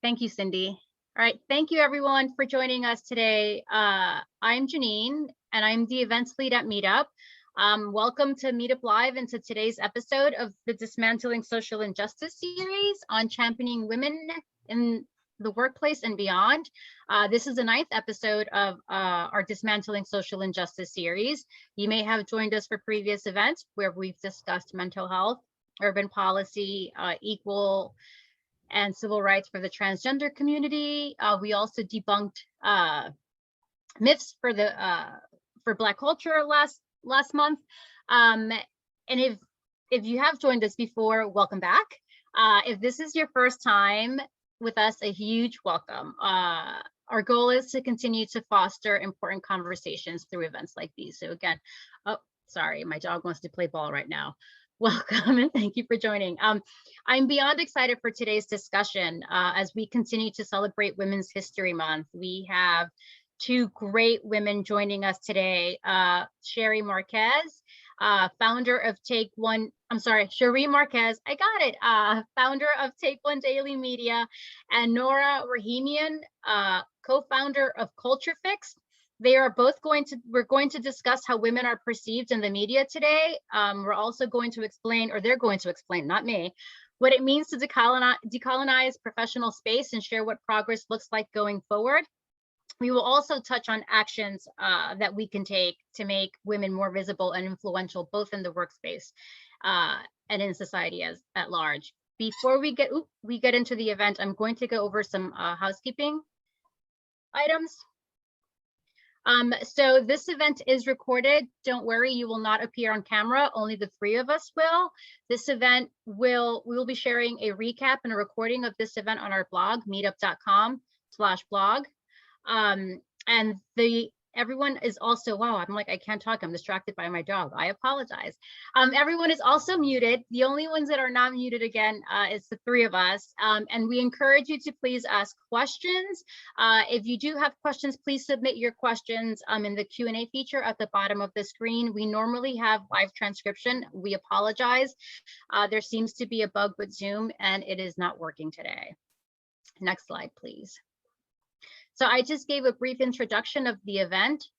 Thank you, Cindy. All right, thank you everyone for joining us today. I'm Janine, and I'm the events lead at Meetup. Welcome to Meetup Live and to today's episode of the Dismantling Social Injustice series on championing women in the workplace and beyond. This is the 9th episode of our Dismantling Social Injustice series. You may have joined us for previous events where we've discussed mental health, urban policy, equal and civil rights for the transgender community. We also debunked myths for Black culture last month. And if you have joined us before, welcome back. If this is your first time with us, a huge welcome. Our goal is to continue to foster important conversations through events like these. So again, oh, sorry, my dog wants to play ball right now. Welcome and thank you for joining. I'm beyond excited for today's discussion as we continue to celebrate Women's History Month. We have two great women joining us today. Cherie Marquez, founder of Cherie Marquez, I got it, founder of Take One Daily Media, and Nora Rahimian, co-founder of Culture Fix. They are both we're going to discuss how women are perceived in the media today. We're also going to explain, or they're going to explain, not me, what it means to decolonize professional space and share what progress looks like going forward. We will also touch on actions that we can take to make women more visible and influential, both in the workspace and in society at large. Before we get into the event, I'm going to go over some housekeeping items. So this event is recorded. Don't worry, you will not appear on camera. Only the three of us will. This event we will be sharing a recap and a recording of this event on our blog, meetup.com/blog. And everyone is also, wow, I'm like, I can't talk. I'm distracted by my dog. I apologize. Everyone is also muted. The only ones that are not muted again is the three of us. And we encourage you to please ask questions. If you do have questions, please submit your questions in the Q&A feature at the bottom of the screen. We normally have live transcription. We apologize. There seems to be a bug with Zoom and it is not working today. Next slide, please. So I just gave a brief introduction of the event.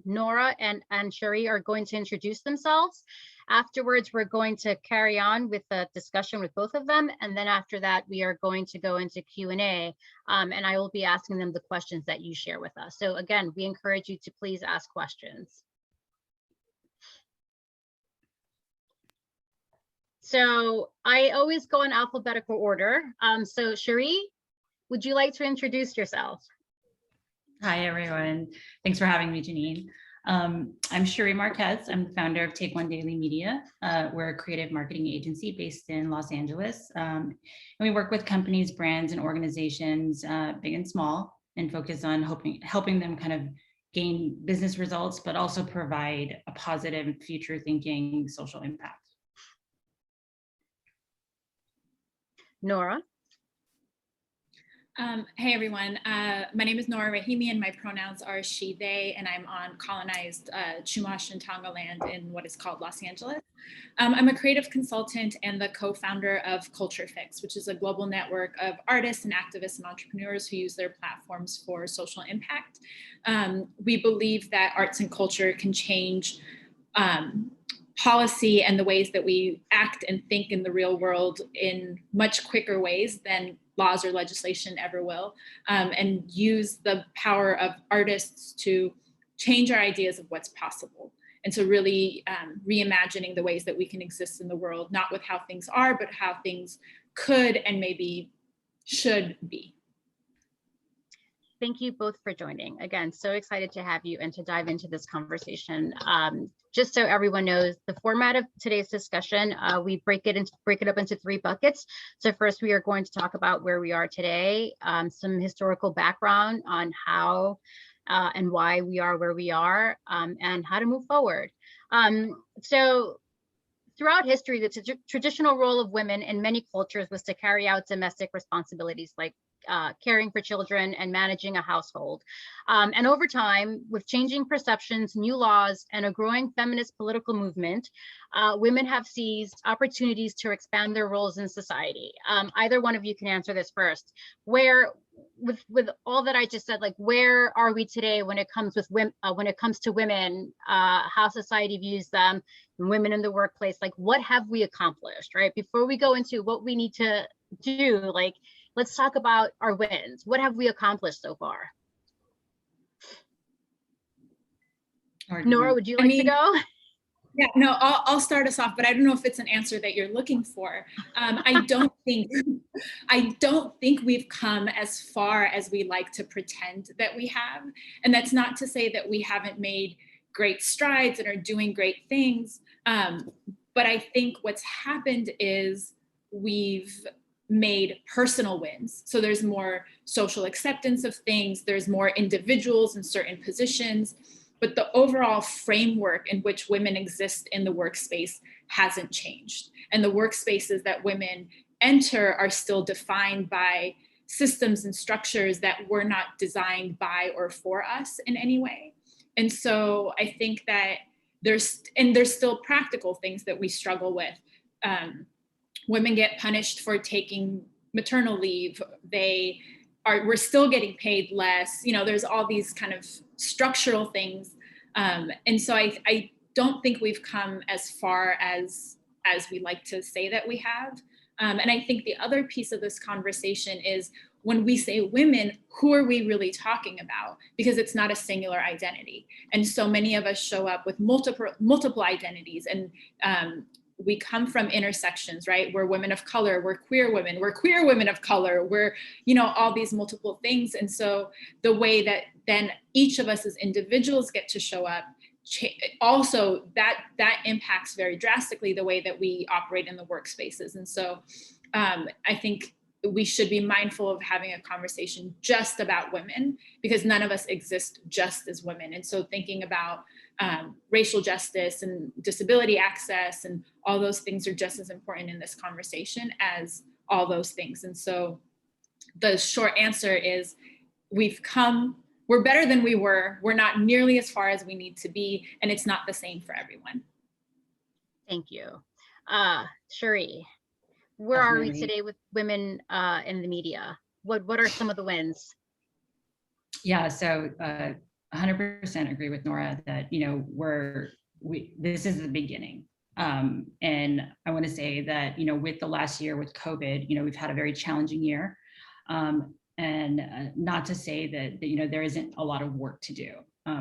Nora and Cherie are going to introduce themselves. Afterwards, we're going to carry on with the discussion with both of them. And then after that, we are going to go into Q&A. And I will be asking them the questions that you share with us. So again, we encourage you to please ask questions. So I always go in alphabetical order. So Cherie, would you like to introduce yourself? Hi, everyone. Thanks for having me, Janine. I'm Cherie Marquez. I'm the founder of Take One Daily Media. We're a creative marketing agency based in Los Angeles. And we work with companies, brands, and organizations, big and small, and focus on helping them kind of gain business results, but also provide a positive, future-thinking social impact. Nora? Hey everyone, my name is Nora Rahimian. My pronouns are she, they, and I'm on colonized Chumash and Tonga land in what is called Los Angeles. I'm a creative consultant and the co-founder of Culture Fix, which is a global network of artists and activists and entrepreneurs who use their platforms for social impact. We believe that arts and culture can change policy and the ways that we act and think in the real world in much quicker ways than laws or legislation ever will, and use the power of artists to change our ideas of what's possible. And so really reimagining the ways that we can exist in the world, not with how things are, but how things could and maybe should be. Thank you both for joining. Again, so excited to have you and to dive into this conversation. Just so everyone knows, the format of today's discussion, we break it up into 3 buckets. So first, we are going to talk about where we are today, some historical background on how and why we are where we are, and how to move forward. So throughout history, the traditional role of women in many cultures was to carry out domestic responsibilities like caring for children and managing a household. And over time, with changing perceptions, new laws, and a growing feminist political movement, women have seized opportunities to expand their roles in society. Either one of you can answer this first. Where, with all that I just said, like, where are we today when it comes with women, to women, how society views them, and women in the workplace? Like, what have we accomplished, right? Before we go into what we need to do, like, let's talk about our wins. What have we accomplished so far? Nora, would you like to go? Yeah, no, I'll start us off, but I don't know if it's an answer that you're looking for. I don't think we've come as far as we like to pretend that we have. And that's not to say that we haven't made great strides and are doing great things. But I think what's happened is we've made personal wins. So there's more social acceptance of things. There's more individuals in certain positions. But the overall framework in which women exist in the workspace hasn't changed. And the workspaces that women enter are still defined by systems and structures that were not designed by or for us in any way. And so I think that there's still practical things that we struggle with. Women get punished for taking maternal leave. We're still getting paid less. There's all these kind of structural things. And so I don't think we've come as far as we like to say that we have. And I think the other piece of this conversation is, when we say women, who are we really talking about? Because it's not a singular identity. And so many of us show up with multiple identities, and we come from intersections, right? We're women of color, we're queer women of color, we're, all these multiple things. And so the way that then each of us as individuals get to show up, also that impacts very drastically the way that we operate in the workspaces. And so I think we should be mindful of having a conversation just about women, because none of us exist just as women. And so thinking about racial justice and disability access and all those things are just as important in this conversation as all those things. And so the short answer is, we're better than we were. We're not nearly as far as we need to be, and it's not the same for everyone. Thank you. Cherie, where are we today with women in the media? What are some of the wins? Yeah, so 100% agree with Nora that, this is the beginning. And I want to say that, with the last year with COVID, we've had a very challenging year. And not to say that, there isn't a lot of work to do,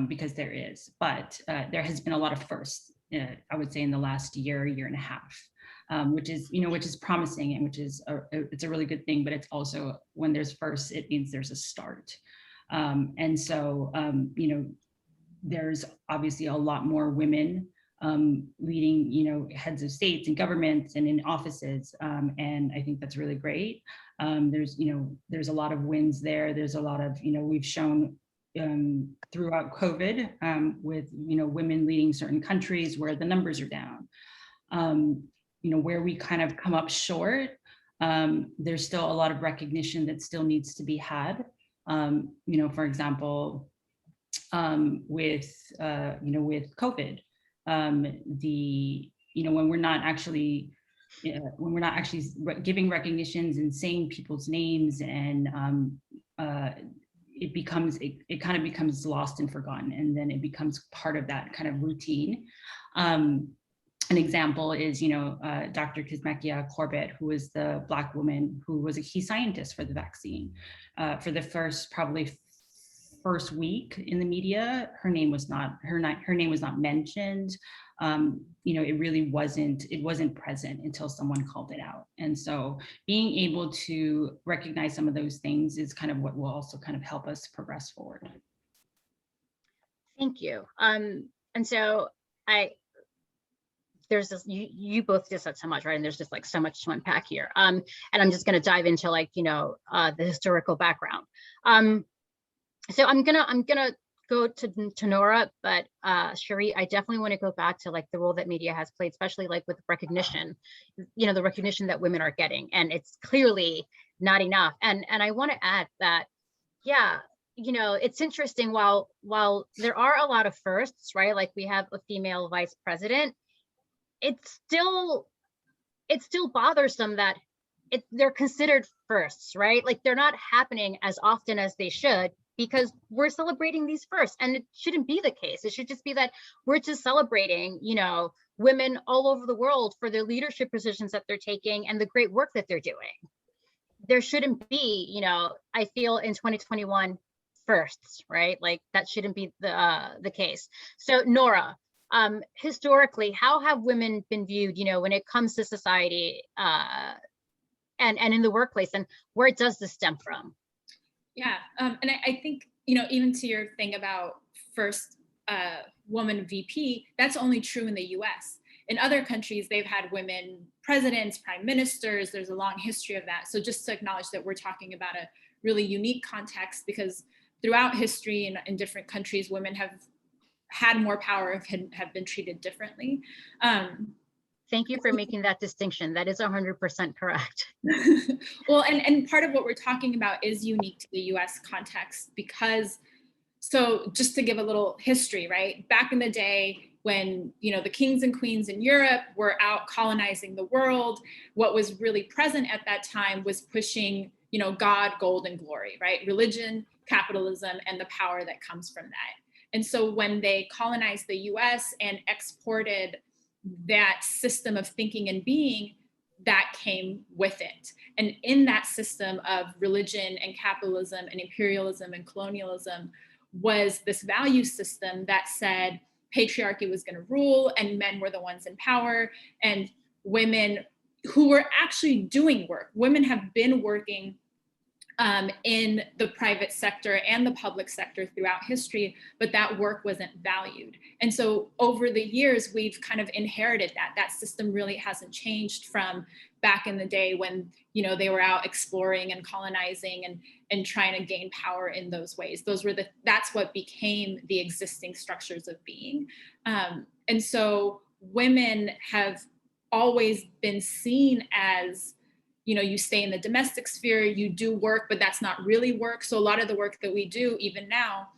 because there is, but there has been a lot of firsts, I would say, in the last year and a half. Which is promising, and it's a really good thing, but it's also, when there's first, it means there's a start. And so, there's obviously a lot more women leading, heads of states and governments and in offices. And I think that's really great. There's a lot of wins there. There's a lot of, we've shown throughout COVID with, women leading certain countries where the numbers are down. Where we kind of come up short, there's still a lot of recognition that still needs to be had. For example, with COVID, when we're not actually giving recognitions and saying people's names, and it kind of becomes lost and forgotten, and then it becomes part of that kind of routine. An example is, Dr. Kizzmekia-Corbett, who was the Black woman who was a key scientist for the vaccine. For the first week in the media, her name was not mentioned. It really wasn't present until someone called it out. And so being able to recognize some of those things is kind of what will also kind of help us progress forward. Thank you. And so there's this, you both just said so much, right? And there's just like so much to unpack here. And I'm just going to dive into the historical background. So I'm gonna go to Nora, but Cherie, I definitely want to go back to the role that media has played, especially with recognition, the recognition that women are getting. And it's clearly not enough. And I want to add that, yeah, you know, it's interesting, while there are a lot of firsts, right? Like we have a female vice president, it's still bothersome that they're considered firsts, right? Like they're not happening as often as they should, because we're celebrating these first, and it shouldn't be the case. It should just be that we're just celebrating, you know, women all over the world for their leadership positions that they're taking and the great work that they're doing. There shouldn't be, you know, I feel in 2021 firsts, right? Like that shouldn't be the case. So Nora, historically, how have women been viewed, you know, when it comes to society, and in the workplace, and where does this stem from? Yeah, and I think, you know, even to your thing about first woman VP, that's only true in the US. In other countries, they've had women presidents, prime ministers. There's a long history of that. So just to acknowledge that we're talking about a really unique context, because throughout history in different countries, women have had more power, have been treated differently. Thank you for making that distinction. That is 100% correct. Well, and part of what we're talking about is unique to the US context, because, so just to give a little history, right? Back in the day, when, you know, the kings and queens in Europe were out colonizing the world, what was really present at that time was pushing, you know, God, gold, and glory, right? Religion, capitalism, and the power that comes from that. And so when they colonized the US and exported that system of thinking and being, that came with it. And in that system of religion and capitalism and imperialism and colonialism was this value system that said patriarchy was going to rule and men were the ones in power, and women who were actually doing work. Women have been working in the private sector and the public sector throughout history, but that work wasn't valued. And so over the years, we've kind of inherited that. That system really hasn't changed from back in the day when, you know, they were out exploring and colonizing and trying to gain power in those ways. That's what became the existing structures of being. And so women have always been seen as, you know, you stay in the domestic sphere, you do work, but that's not really work. So a lot of the work that we do, even now,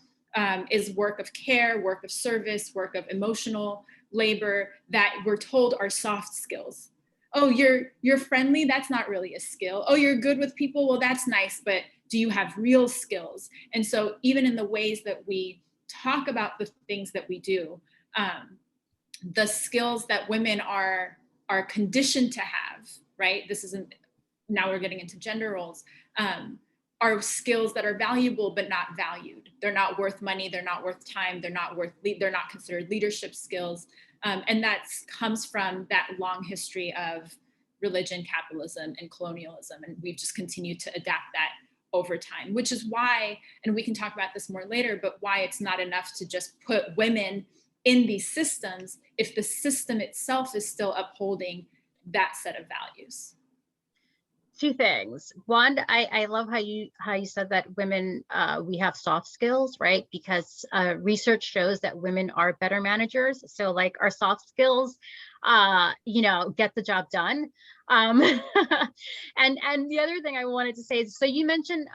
is work of care, work of service, work of emotional labor that we're told are soft skills. Oh, you're friendly, that's not really a skill. Oh, you're good with people, well, that's nice, but do you have real skills? And so even in the ways that we talk about the things that we do, the skills that women are conditioned to have, right? This isn't, now we're getting into gender roles, are skills that are valuable but not valued. They're not worth money, they're not worth time, they're not considered leadership skills. And that comes from that long history of religion, capitalism, and colonialism. And we've just continued to adapt that over time, which is why, and we can talk about this more later, but why it's not enough to just put women in these systems if the system itself is still upholding that set of values. Two things. One, I love how you said that women, we have soft skills, right? Because research shows that women are better managers. So like our soft skills, you know, get the job done. And the other thing I wanted to say is, so you mentioned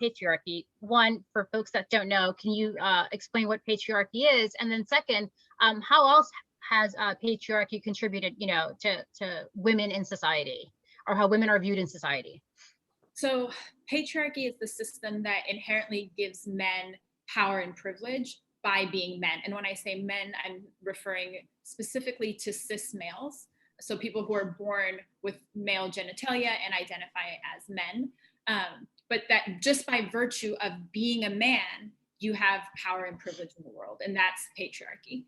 patriarchy. One, for folks that don't know, can you explain what patriarchy is? And then second, how else has patriarchy contributed, you know, to women in society, or how women are viewed in society? So patriarchy is the system that inherently gives men power and privilege by being men. And when I say men, I'm referring specifically to cis males. So people who are born with male genitalia and identify as men. But that just by virtue of being a man, you have power and privilege in the world. And that's patriarchy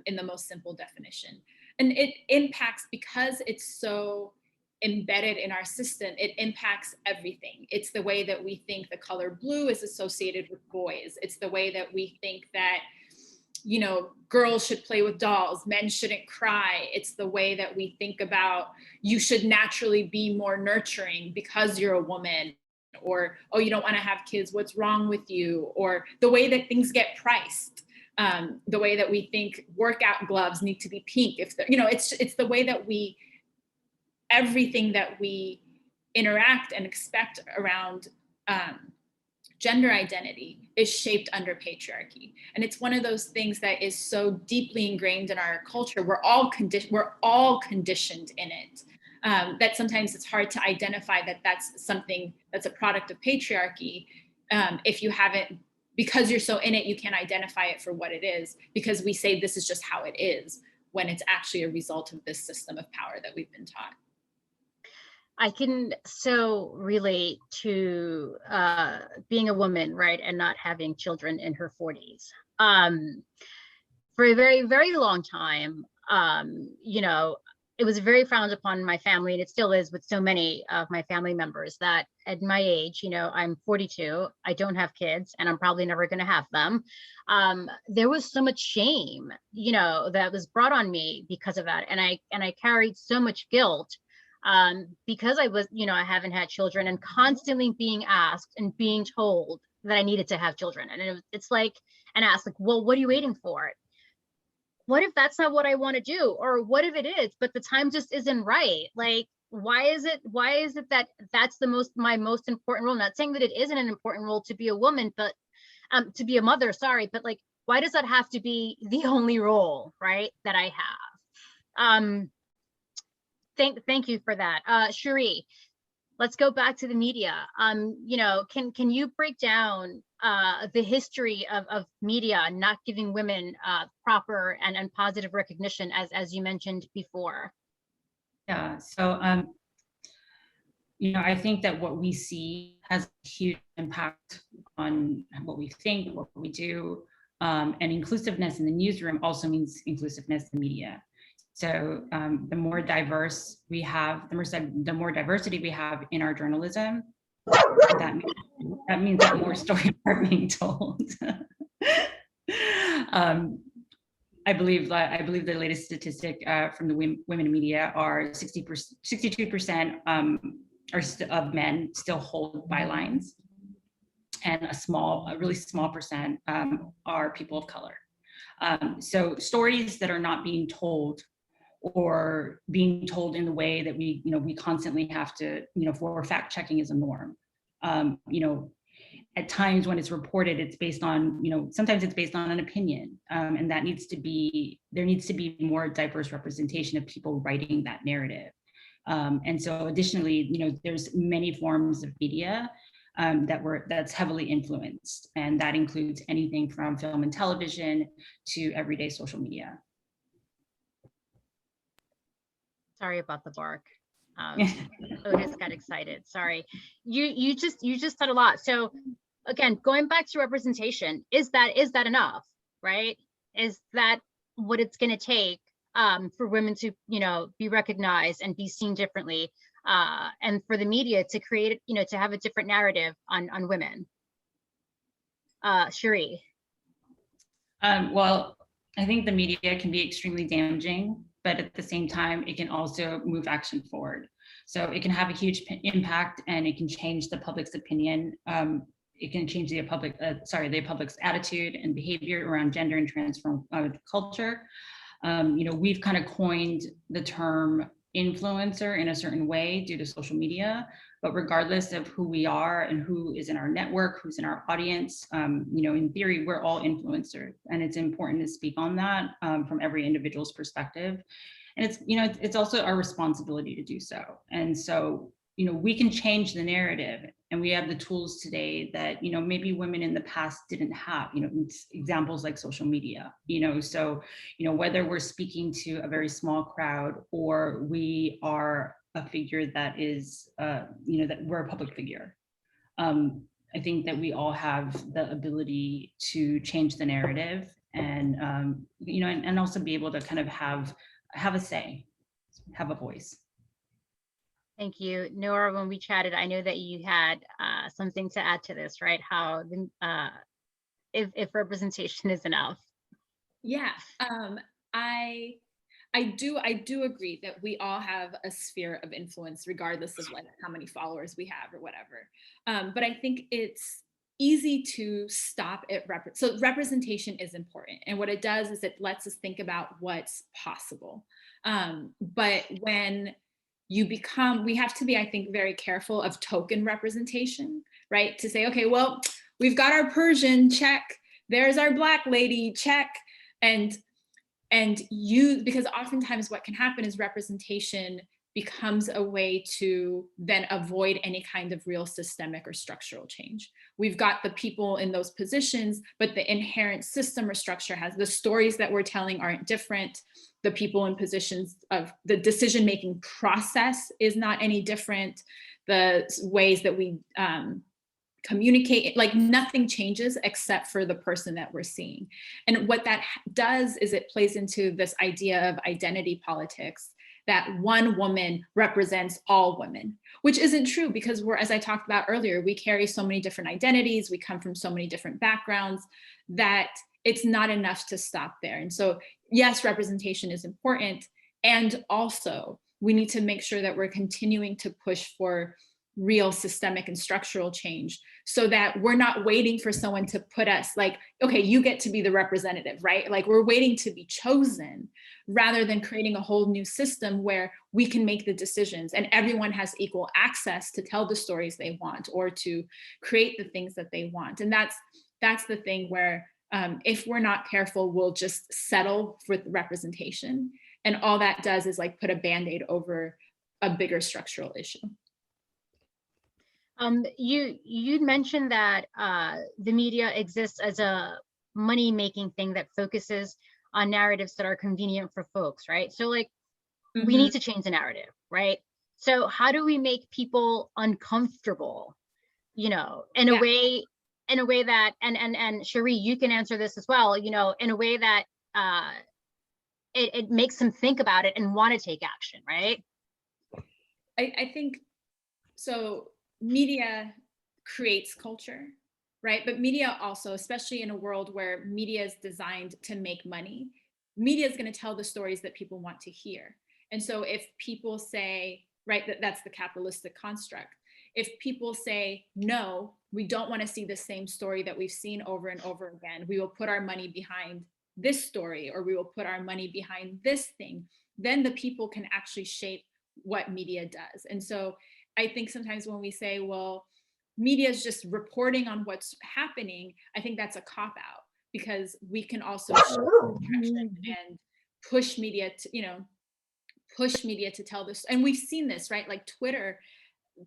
in the most simple definition. And it impacts, because it's so embedded in our system, it impacts everything. It's the way that we think the color blue is associated with boys. It's the way that we think that, you know, girls should play with dolls, men shouldn't cry. It's the way that we think about you should naturally be more nurturing because you're a woman, or, oh, you don't want to have kids, what's wrong with you? Or the way that things get priced. The way that we think workout gloves need to be pink. If you know, it's the way that we, everything that we interact and expect around gender identity is shaped under patriarchy. And it's one of those things that is so deeply ingrained in our culture. We're all conditioned in it. That sometimes it's hard to identify that that's something that's a product of patriarchy. If you haven't, because you're so in it, you can't identify it for what it is, because we say this is just how it is, when it's actually a result of this system of power that we've been taught. I can so relate to being a woman, right, and not having children in her 40s. For a very, very long time, you know, it was very frowned upon in my family, and it still is with so many of my family members, that at my age, you know, I'm 42, I don't have kids, and I'm probably never going to have them. There was so much shame, you know, that was brought on me because of that, and I carried so much guilt because I was, you know, I haven't had children, and constantly being asked and being told that I needed to have children. And it's like, and asked like, well, what are you waiting for? What if that's not what I want to do? Or what if it is, but the time just isn't right? Like, why is it that that's my most important role? I'm not saying that it isn't an important role to be a woman, but to be a mother, sorry, but like, why does that have to be the only role, right, that I have? Thank you for that. Cherie, let's go back to the media. You know, can you break down the history of media not giving women proper and positive recognition, as you mentioned before? Yeah, so you know, I think that what we see has a huge impact on what we think, what we do, and inclusiveness in the newsroom also means inclusiveness in media. So the more diverse we have, the more diversity we have in our journalism, that means that more stories are being told. I believe the latest statistic from the women in media are 62% of men still hold bylines, and a really small percent are people of color. So stories that are not being told, or being told in the way that we constantly have to, for fact checking is a norm. At times when it's reported, it's based on, sometimes it's based on an opinion, and there needs to be more diverse representation of people writing that narrative. And so additionally, there's many forms of media that's heavily influenced, and that includes anything from film and television to everyday social media. Sorry about the bark. Otis got excited. Sorry. You just said a lot. So again, going back to representation, is that enough, right? Is that what it's going to take for women to, be recognized and be seen differently, and for the media to create, to have a different narrative on women? Cherie. Well, I think the media can be extremely damaging, but at the same time, it can also move action forward. So it can have a huge impact, and it can change the public's opinion. It can change the public's attitude and behavior around gender and transform culture. We've kind of coined the term influencer in a certain way due to social media, but regardless of who we are and who is in our network, who's in our audience, in theory, we're all influencers, and it's important to speak on that from every individual's perspective. And it's also our responsibility to do so. And so, we can change the narrative, and we have the tools today that, maybe women in the past didn't have, examples like social media, so, whether we're speaking to a very small crowd, or we are a figure that is, that we're a public figure. I think that we all have the ability to change the narrative, and, and also be able to kind of have a say, have a voice. Thank you. Nora, when we chatted, I know that you had something to add to this, right? How if representation is enough. Yeah, I do agree that we all have a sphere of influence, regardless of like how many followers we have or whatever. But I think it's easy to stop at so representation is important, and what it does is it lets us think about what's possible. But when we have to be, I think, very careful of token representation, right? To say, okay, well, we've got our Persian, check. There's our Black lady, check. And because oftentimes what can happen is representation becomes a way to then avoid any kind of real systemic or structural change. We've got the people in those positions, but the inherent system or structure has, the stories that we're telling aren't different. The people in positions of the decision-making process is not any different. The ways that we communicate, like nothing changes except for the person that we're seeing. And what that does is it plays into this idea of identity politics, that one woman represents all women, which isn't true, because we're, as I talked about earlier, we carry so many different identities, we come from so many different backgrounds, that it's not enough to stop there. And so, yes, representation is important. And also, we need to make sure that we're continuing to push for real systemic and structural change, so that we're not waiting for someone to put us like, okay, you get to be the representative, right? Like we're waiting to be chosen, rather than creating a whole new system where we can make the decisions and everyone has equal access to tell the stories they want or to create the things that they want. And that's the thing where if we're not careful, we'll just settle for representation. And all that does is like put a Band-Aid over a bigger structural issue. You'd mentioned that the media exists as a money-making thing that focuses on narratives that are convenient for folks, right? So like, we need to change the narrative, right? So how do we make people uncomfortable, you know, in a way that, and Cherie, you can answer this as well, you know, in a way that it makes them think about it and want to take action, right? I think so. Media creates culture, right? But media also, especially in a world where media is designed to make money, media is going to tell the stories that people want to hear. And so if people say, right, that's the capitalistic construct. If people say, no, we don't want to see the same story that we've seen over and over again, we will put our money behind this story, or we will put our money behind this thing, then the people can actually shape what media does. And so I think sometimes when we say, well, media is just reporting on what's happening, I think that's a cop-out, because we can also and push media to, you know, push media to tell this. And we've seen this, right? Like Twitter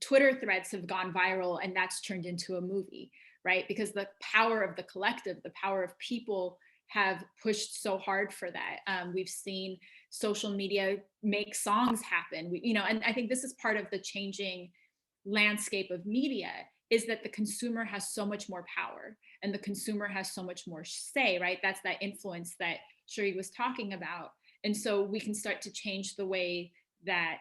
threads have gone viral, and that's turned into a movie, right? Because the power of the collective, the power of people have pushed so hard for that. We've seen social media make songs happen, you know, and I think this is part of the changing landscape of media, is that the consumer has so much more power and the consumer has so much more say, right? That's that influence that Cherie was talking about. And so we can start to change the way that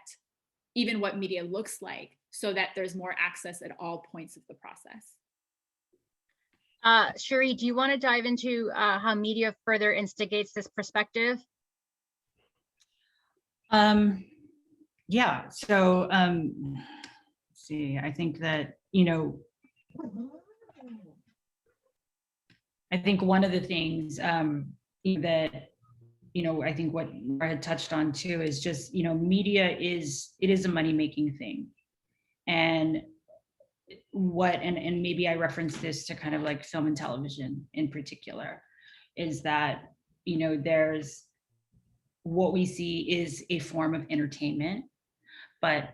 even what media looks like, so that there's more access at all points of the process. Cherie, do you want to dive into how media further instigates this perspective? Yeah, so let's see, I think that, you know, I think one of the things that, you know, I think what I had touched on too is just, you know, media is a money-making thing. And and maybe I reference this to kind of like film and television in particular, is that, you know, there's what we see is a form of entertainment, but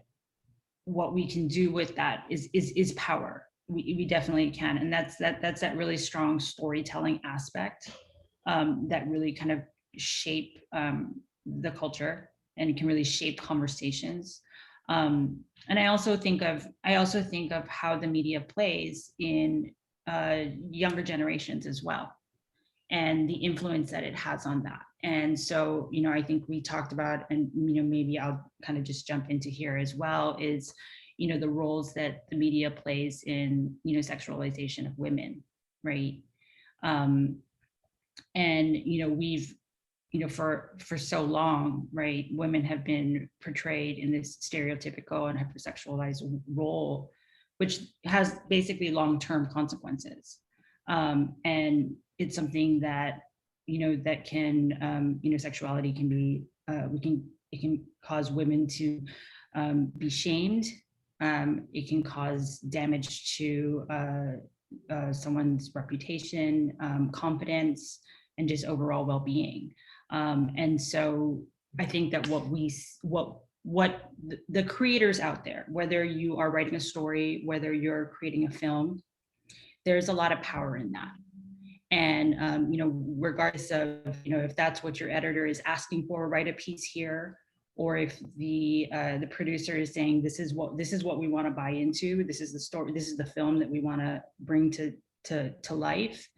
what we can do with that is power. We definitely can, and that's that really strong storytelling aspect that really kind of shape the culture, and it can really shape conversations. And I also think of how the media plays in younger generations as well, and the influence that it has on that. And so, you know, I think we talked about, and, you know, maybe I'll kind of just jump into here as well, is, you know, the roles that the media plays in, you know, sexualization of women, right? And, you know, we've, you know, for so long, right, women have been portrayed in this stereotypical and hypersexualized role, which has basically long-term consequences. And it's something that, you know, that can, you know, sexuality can be, it can cause women to be shamed. It can cause damage to someone's reputation, confidence, and just overall well-being. And so I think that what the creators out there, whether you are writing a story, whether you're creating a film, there's a lot of power in that. And regardless of if that's what your editor is asking for, write a piece here, or if the producer is saying this is what we want to buy into, this is the story, this is the film that we want to bring to life,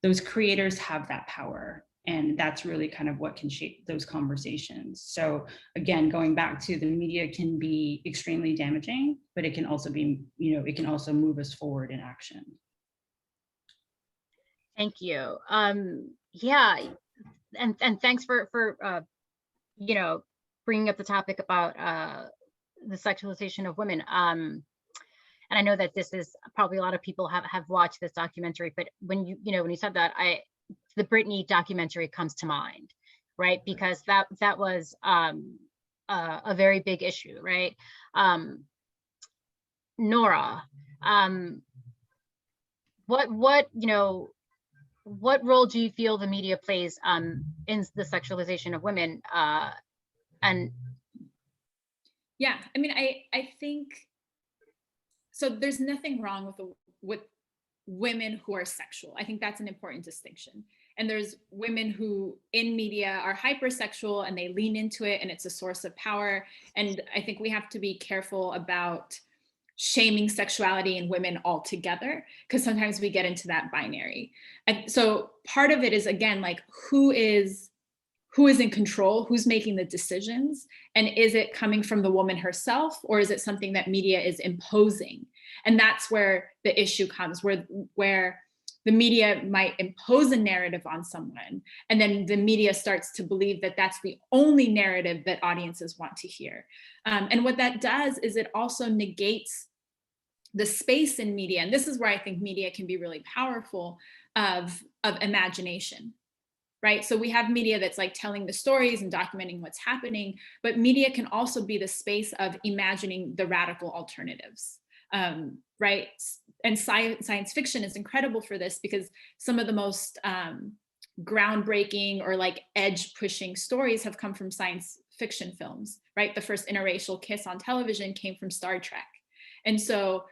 those creators have that power. And that's really kind of what can shape those conversations. So again, going back to the media can be extremely damaging, but it can also be, it can also move us forward in action. Thank you. Yeah, and thanks for bringing up the topic about the sexualization of women. And I know that this is probably a lot of people have watched this documentary, but when you said that, the Britney documentary comes to mind, right? Because that was a very big issue, right? Nora, what role do you feel the media plays in the sexualization of women? And yeah, I mean, I think so. There's nothing wrong with women who are sexual. I think that's an important distinction. And there's women who in media are hypersexual and they lean into it and it's a source of power. And I think we have to be careful about shaming sexuality in women altogether, because sometimes we get into that binary. And so part of it is, again, like who is in control, who's making the decisions, and is it coming from the woman herself, or is it something that media is imposing? And that's where the issue comes, where the media might impose a narrative on someone, and then the media starts to believe that that's the only narrative that audiences want to hear. And what that does is it also negates the space in media. And this is where I think media can be really powerful, of imagination, right? So we have media that's like telling the stories and documenting what's happening, but media can also be the space of imagining the radical alternatives, right? And science fiction is incredible for this, because some of the most groundbreaking or like edge pushing stories have come from science fiction films, right? The first interracial kiss on television came from Star Trek. And so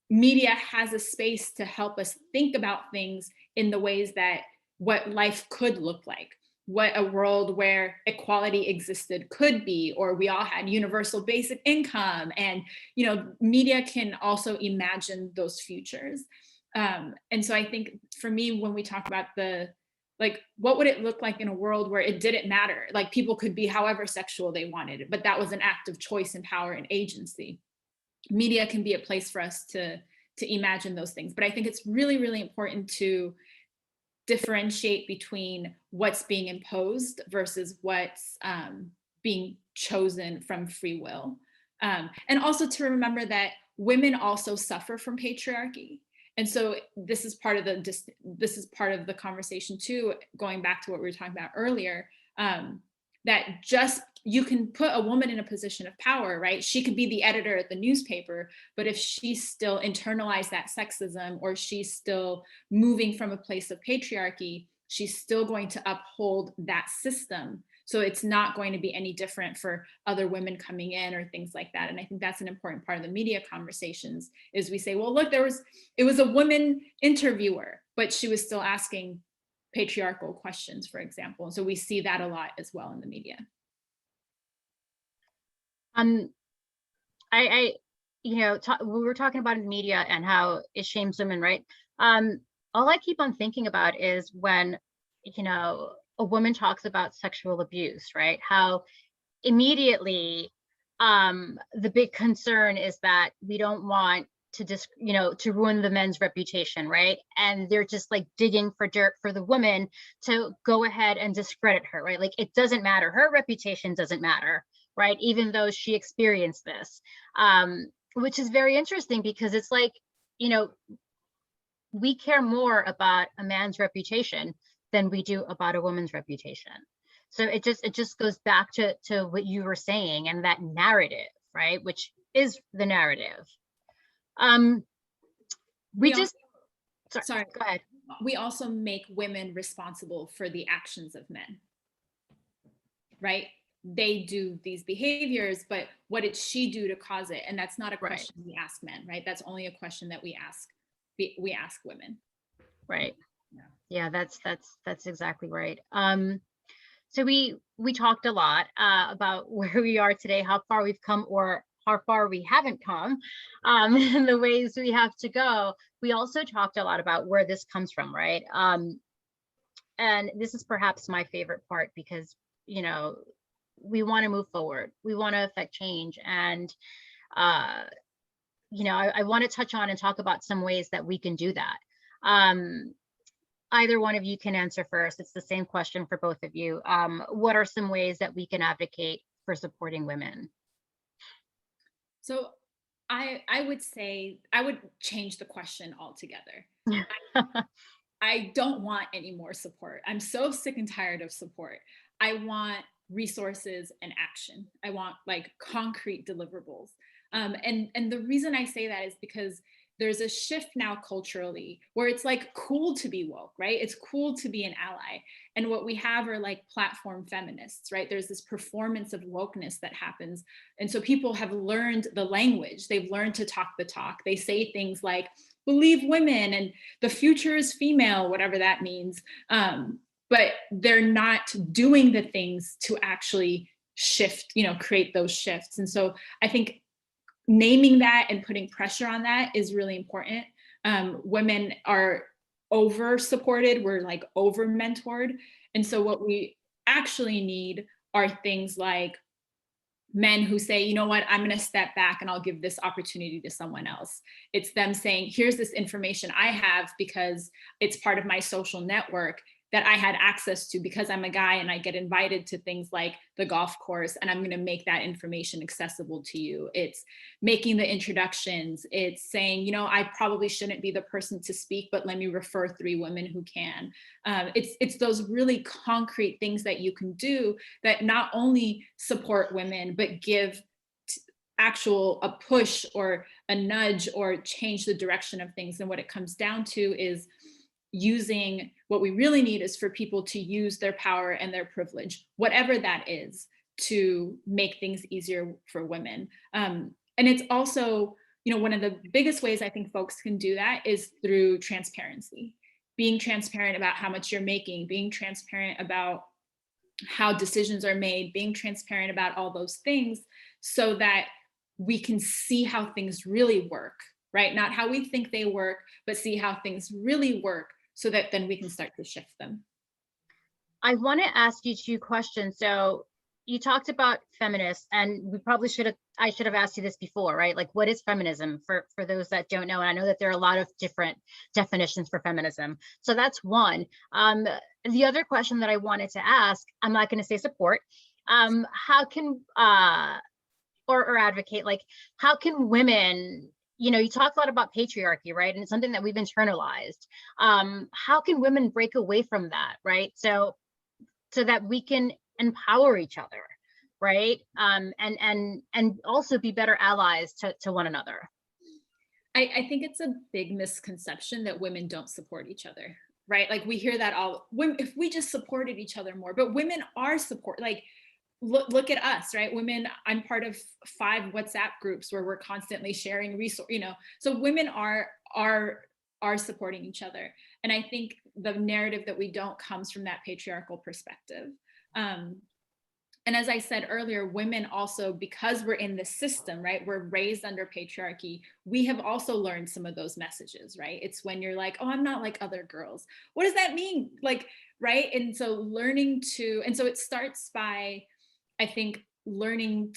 media has a space to help us think about things in the ways that what life could look like, what a world where equality existed could be, or we all had universal basic income. And, media can also imagine those futures. And so I think for me, when we talk about what would it look like in a world where it didn't matter? Like people could be however sexual they wanted, but that was an act of choice and power and agency. Media can be a place for us to imagine those things. But I think it's really, really important to differentiate between what's being imposed versus what's being chosen from free will. And also to remember that women also suffer from patriarchy. And so this is part of the conversation too, going back to what we were talking about earlier, that just you can put a woman in a position of power, right? She could be the editor at the newspaper, but if she's still internalized that sexism, or she's still moving from a place of patriarchy, she's still going to uphold that system. So it's not going to be any different for other women coming in or things like that. And I think that's an important part of the media conversations, is we say, well, look, it was a woman interviewer, but she was still asking patriarchal questions, for example. And so we see that a lot as well in the media. we were talking about in media and how it shames women, right? All I keep on thinking about is when, a woman talks about sexual abuse, right? How immediately the big concern is that we don't want to to ruin the men's reputation, right? And they're just like digging for dirt for the woman to go ahead and discredit her, right? Like it doesn't matter, her reputation doesn't matter, right? Even though she experienced this, which is very interesting, because it's like, we care more about a man's reputation than we do about a woman's reputation. So it just goes back to what you were saying, and that narrative, right? Which is the narrative. Sorry, go ahead. We also make women responsible for the actions of men, right? They do these behaviors, but what did she do to cause it? And that's not a question we ask men, right? That's only a question that we ask women. Right. Yeah, that's exactly right. So we talked a lot about where we are today, how far we've come, or how far we haven't come, and the ways we have to go. We also talked a lot about where this comes from, right? And this is perhaps my favorite part, because, you know, we want to move forward. We want to affect change. And, you know, I want to touch on and talk about some ways that we can do that. Either one of you can answer first. It's the same question for both of you. What are some ways that we can advocate for supporting women? So I would say, I would change the question altogether. I don't want any more support. I'm so sick and tired of support. I want resources and action. I want like concrete deliverables. And the reason I say that is because there's a shift now culturally where it's like cool to be woke, right? It's cool to be an ally. And what we have are like platform feminists, right? There's this performance of wokeness that happens. And so people have learned the language. They've learned to talk the talk. They say things like, believe women and the future is female, whatever that means. But they're not doing the things to actually shift, you know, create those shifts. And so I think naming that and putting pressure on that is really important. Women are over supported, we're like over mentored. And so what we actually need are things like men who say, you know what, I'm going to step back and I'll give this opportunity to someone else. It's them saying, here's this information I have because it's part of my social network that I had access to because I'm a guy and I get invited to things like the golf course, and I'm going to make that information accessible to you. It's making the introductions. It's saying, you know, I probably shouldn't be the person to speak, but let me refer 3 women who can. It's those really concrete things that you can do that not only support women, but give a push or a nudge or change the direction of things. And what it comes down to is using, what we really need is for people to use their power and their privilege, whatever that is, to make things easier for women. And it's also, you know, one of the biggest ways I think folks can do that is through transparency, being transparent about how much you're making, being transparent about how decisions are made, being transparent about all those things so that we can see how things really work, right? Not how we think they work, but see how things really work so that then we can start to shift them. I want to ask you 2 questions. So you talked about feminists, and I should have asked you this before, right? Like, what is feminism for those that don't know? And I know that there are a lot of different definitions for feminism. So that's one. The other question that I wanted to ask, I'm not going to say support. How can, or advocate, like, how can women, you know, you talk a lot about patriarchy, right? And it's something that we've internalized. How can women break away from that, right? So that we can empower each other, right? And also be better allies to one another. I think it's a big misconception that women don't support each other, right? Like we hear that all, if we just supported each other more, but women are like, look at us, right? Women, I'm part of 5 WhatsApp groups where we're constantly sharing resources, you know, so women are supporting each other. And I think the narrative that we don't comes from that patriarchal perspective. And as I said earlier, women also, because we're in the system, right? We're raised under patriarchy. We have also learned some of those messages, right? It's when you're like, oh, I'm not like other girls. What does that mean? Like, right? And so and so it starts by, I think, learning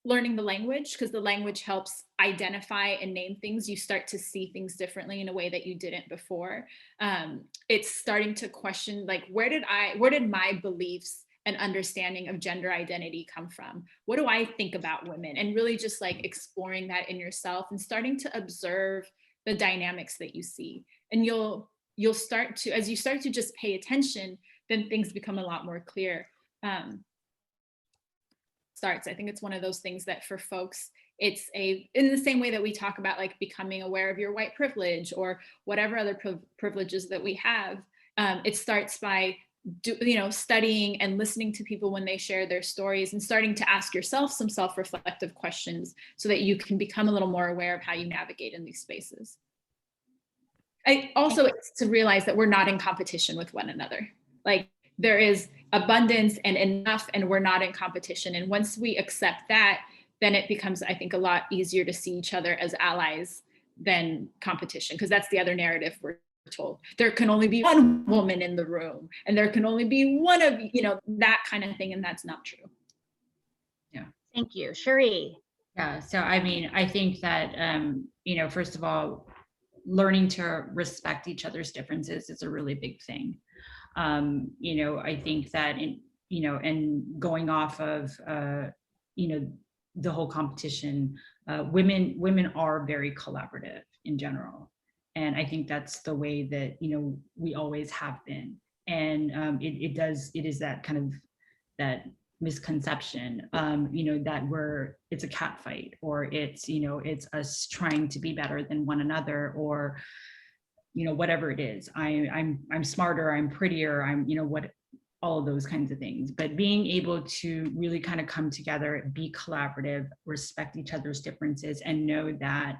the language, because the language helps identify and name things. You start to see things differently in a way that you didn't before. It's starting to question, like, where did my beliefs and understanding of gender identity come from? What do I think about women? And really just like exploring that in yourself and starting to observe the dynamics that you see. And you'll start to, as you start to just pay attention, then things become a lot more clear. starts. I think it's one of those things that for folks, it's in the same way that we talk about like becoming aware of your white privilege or whatever other privileges that we have. It starts by studying and listening to people when they share their stories and starting to ask yourself some self-reflective questions so that you can become a little more aware of how you navigate in these spaces. It's to realize that we're not in competition with one another. Like there is abundance and enough, and we're not in competition. And once we accept that, then it becomes, I think, a lot easier to see each other as allies than competition, because that's the other narrative we're told. There can only be one woman in the room, and there can only be one of, that kind of thing, and that's not true. Yeah. Thank you. Cherie. Yeah, so I mean, I think that, first of all, learning to respect each other's differences is a really big thing. I think that and going off of, the whole competition, women are very collaborative in general. And I think that's the way that, we always have been. And it is that kind of that misconception, that it's a cat fight, or it's us trying to be better than one another, or, whatever it is. I'm smarter, I'm prettier, all of those kinds of things. But being able to really kind of come together, be collaborative, respect each other's differences, and know that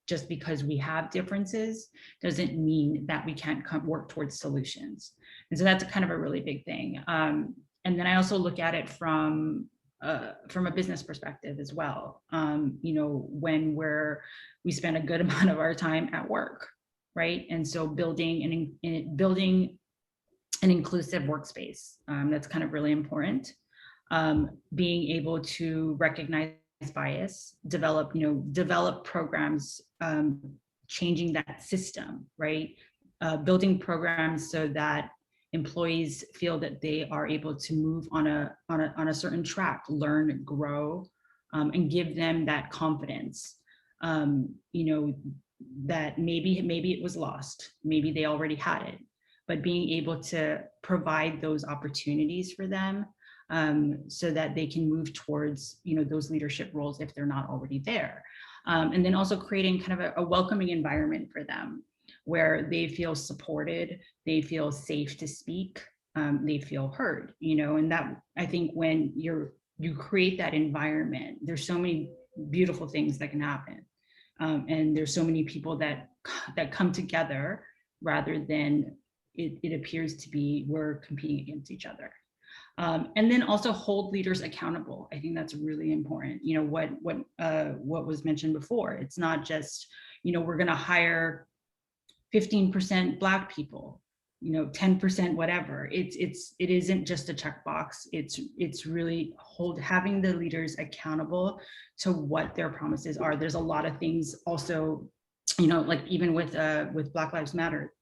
just because we have differences doesn't mean that we can't work towards solutions. And so that's kind of a really big thing. And then I also look at it from a business perspective as well. When we spend a good amount of our time at work, right? And so building an inclusive workspace, that's kind of really important. Being able to recognize bias, develop programs, changing that system, right? Building programs so that employees feel that they are able to move on a certain track, learn, grow, and give them that confidence. That maybe it was lost, maybe they already had it, but being able to provide those opportunities for them, so that they can move towards, those leadership roles if they're not already there. And then also creating kind of a welcoming environment for them where they feel supported, they feel safe to speak, they feel heard, and that, I think when you create that environment, there's so many beautiful things that can happen. And there's so many people that come together rather than it appears to be we're competing against each other. And then also hold leaders accountable. I think that's really important. What was mentioned before. It's not just, we're going to hire 15% Black people, 10% whatever. It isn't just a checkbox. It's really having the leaders accountable to what their promises are. There's a lot of things also, like even with Black Lives Matter.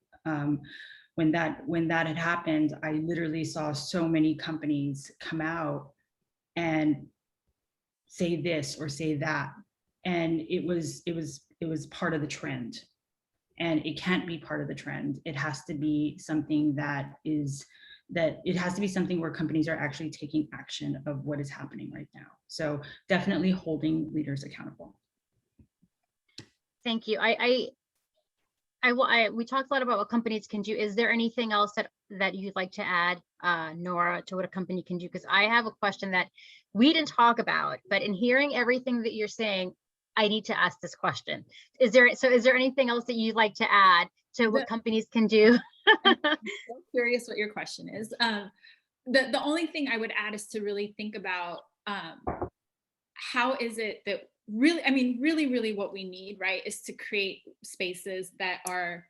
When that had happened, I literally saw so many companies come out and say this or say that, and it was part of the trend, and it can't be part of the trend. It has to be something it has to be something where companies are actually taking action of what is happening right now. So definitely holding leaders accountable. Thank you. We talked a lot about what companies can do. Is there anything else that you'd like to add, Nora, to what a company can do? Because I have a question that we didn't talk about, but in hearing everything that you're saying, I need to ask this question. Is there anything else that you'd like to add to what companies can do? I'm so curious what your question is. The only thing I would add is to really think about how is it that really what we need, right, is to create spaces that are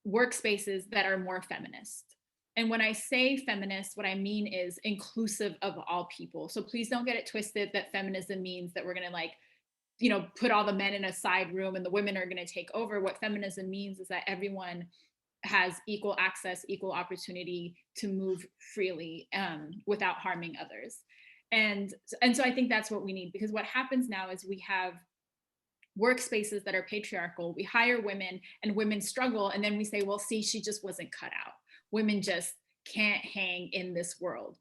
workspaces that are more feminist. And when I say feminist, what I mean is inclusive of all people. So please don't get it twisted that feminism means that we're going to put all the men in a side room and the women are going to take over. What feminism means is that everyone has equal access, equal opportunity to move freely without harming others. And so I think that's what we need, because what happens now is we have workspaces that are patriarchal. We hire women and women struggle. And then we say, well, see, she just wasn't cut out. Women just can't hang in this world.